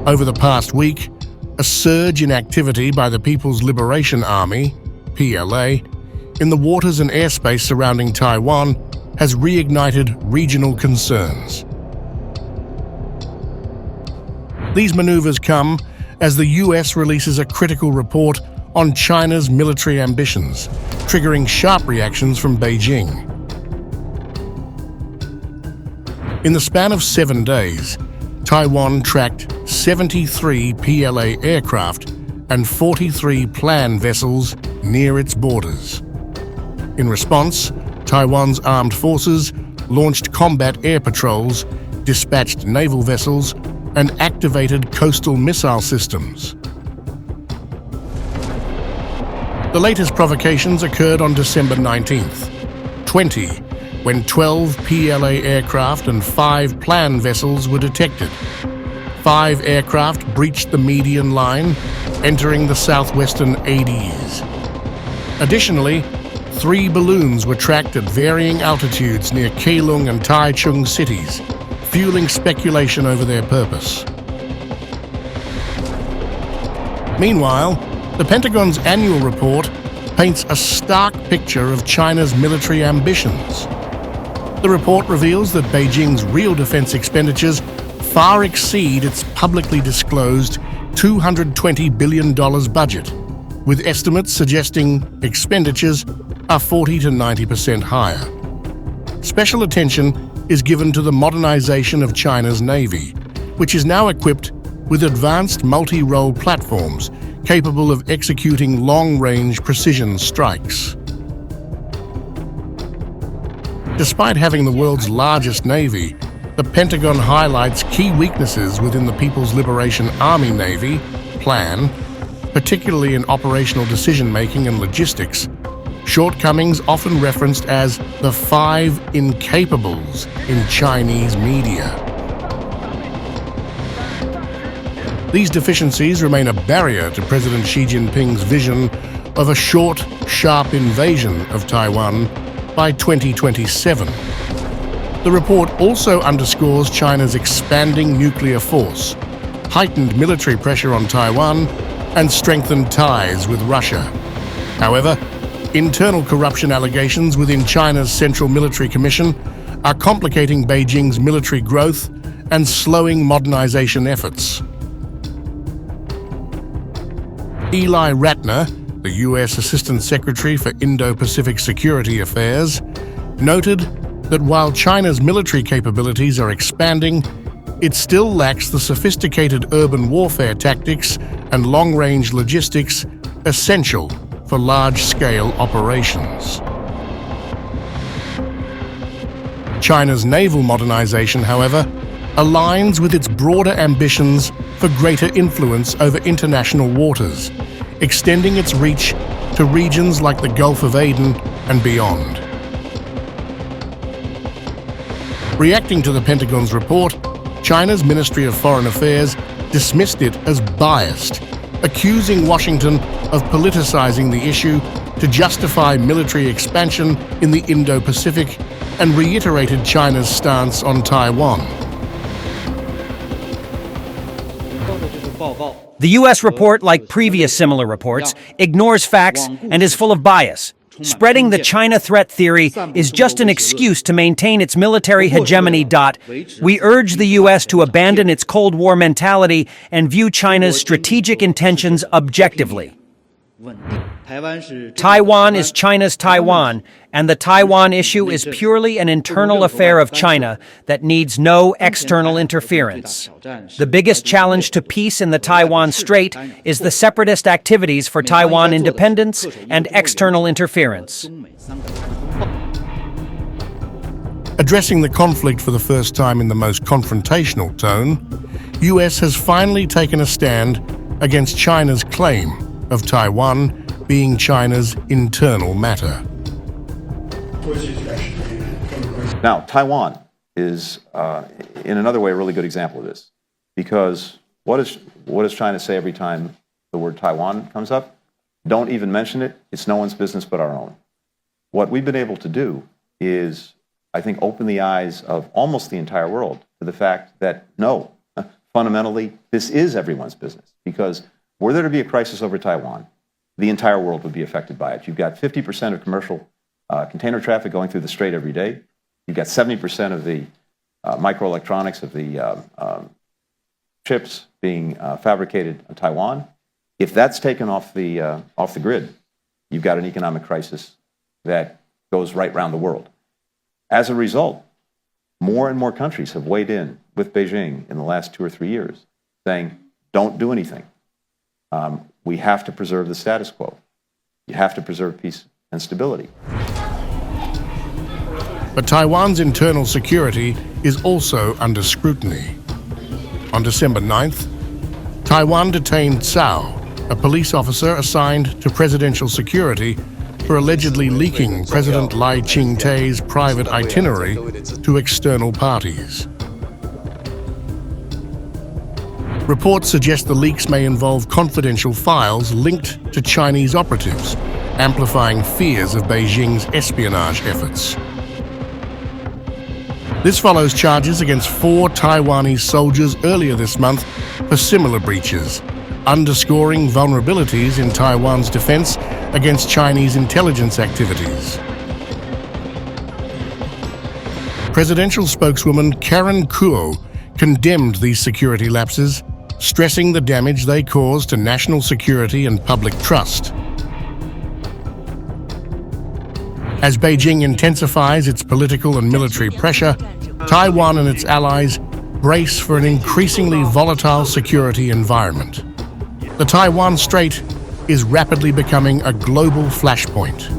Over the past week, a surge in activity by the People's Liberation Army, PLA, in the waters and airspace surrounding Taiwan has reignited regional concerns. These maneuvers come as the US releases a critical report on China's military ambitions, triggering sharp reactions from Beijing. In the span of 7 days, Taiwan tracked 73 PLA aircraft and 43 planned vessels near its borders. In response, Taiwan's armed forces launched combat air patrols, dispatched naval vessels, and activated coastal missile systems. The latest provocations occurred on December 19th, 20, when 12 PLA aircraft and 5 planned vessels were detected. 5 aircraft breached the median line, entering the southwestern ADIZ. Additionally, 3 balloons were tracked at varying altitudes near Keelung and Taichung cities, fueling speculation over their purpose. Meanwhile, the Pentagon's annual report paints a stark picture of China's military ambitions. The report reveals that Beijing's real defense expenditures far exceed its publicly disclosed $220 billion budget, with estimates suggesting expenditures are 40 to 90% higher. Special attention is given to the modernization of China's Navy, which is now equipped with advanced multi-role platforms capable of executing long-range precision strikes. Despite having the world's largest Navy, the Pentagon highlights key weaknesses within the People's Liberation Army Navy plan, particularly in operational decision-making and logistics, shortcomings often referenced as the 5 incapables in Chinese media. These deficiencies remain a barrier to President Xi Jinping's vision of a short, sharp invasion of Taiwan by 2027. The report also underscores China's expanding nuclear force, heightened military pressure on Taiwan, and strengthened ties with Russia. However, internal corruption allegations within China's Central Military Commission are complicating Beijing's military growth and slowing modernization efforts. Eli Ratner, the U.S. Assistant Secretary for Indo-Pacific Security Affairs, noted that while China's military capabilities are expanding, it still lacks the sophisticated urban warfare tactics and long-range logistics essential for large-scale operations. China's naval modernization, however, aligns with its broader ambitions for greater influence over international waters, extending its reach to regions like the Gulf of Aden and beyond. Reacting to the Pentagon's report, China's Ministry of Foreign Affairs dismissed it as biased, accusing Washington of politicizing the issue to justify military expansion in the Indo-Pacific, and reiterated China's stance on Taiwan. The U.S. report, like previous similar reports, ignores facts and is full of bias. Spreading the China threat theory is just an excuse to maintain its military hegemony. We urge the U.S. to abandon its Cold War mentality and view China's strategic intentions objectively. Taiwan is China's Taiwan, and the Taiwan issue is purely an internal affair of China that needs no external interference. The biggest challenge to peace in the Taiwan Strait is the separatist activities for Taiwan independence and external interference. Addressing the conflict for the first time in the most confrontational tone, U.S. has finally taken a stand against China's claim of Taiwan being China's internal matter. Now, Taiwan is, in another way, a really good example of this, because what does China say every time the word Taiwan comes up? Don't even mention it. It's no one's business but our own. What we've been able to do is, I think, open the eyes of almost the entire world to the fact that, no, fundamentally, this is everyone's business, because were there to be a crisis over Taiwan, the entire world would be affected by it. You've got 50% of commercial container traffic going through the Strait every day. You've got 70% of the microelectronics of the chips being fabricated in Taiwan. If that's taken off the grid, you've got an economic crisis that goes right around the world. As a result, more and more countries have weighed in with Beijing in the last 2 or 3 years, saying, don't do anything. We have to preserve the status quo. You have to preserve peace and stability. But Taiwan's internal security is also under scrutiny. On December 9th, Taiwan detained Cao, a police officer assigned to presidential security, for allegedly leaking President Lai Ching-te's private itinerary to external parties. Reports suggest the leaks may involve confidential files linked to Chinese operatives, amplifying fears of Beijing's espionage efforts. This follows charges against 4 Taiwanese soldiers earlier this month for similar breaches, underscoring vulnerabilities in Taiwan's defense against Chinese intelligence activities. Presidential spokeswoman Karen Kuo condemned these security lapses, stressing the damage they cause to national security and public trust. As Beijing intensifies its political and military pressure, Taiwan and its allies brace for an increasingly volatile security environment. The Taiwan Strait is rapidly becoming a global flashpoint.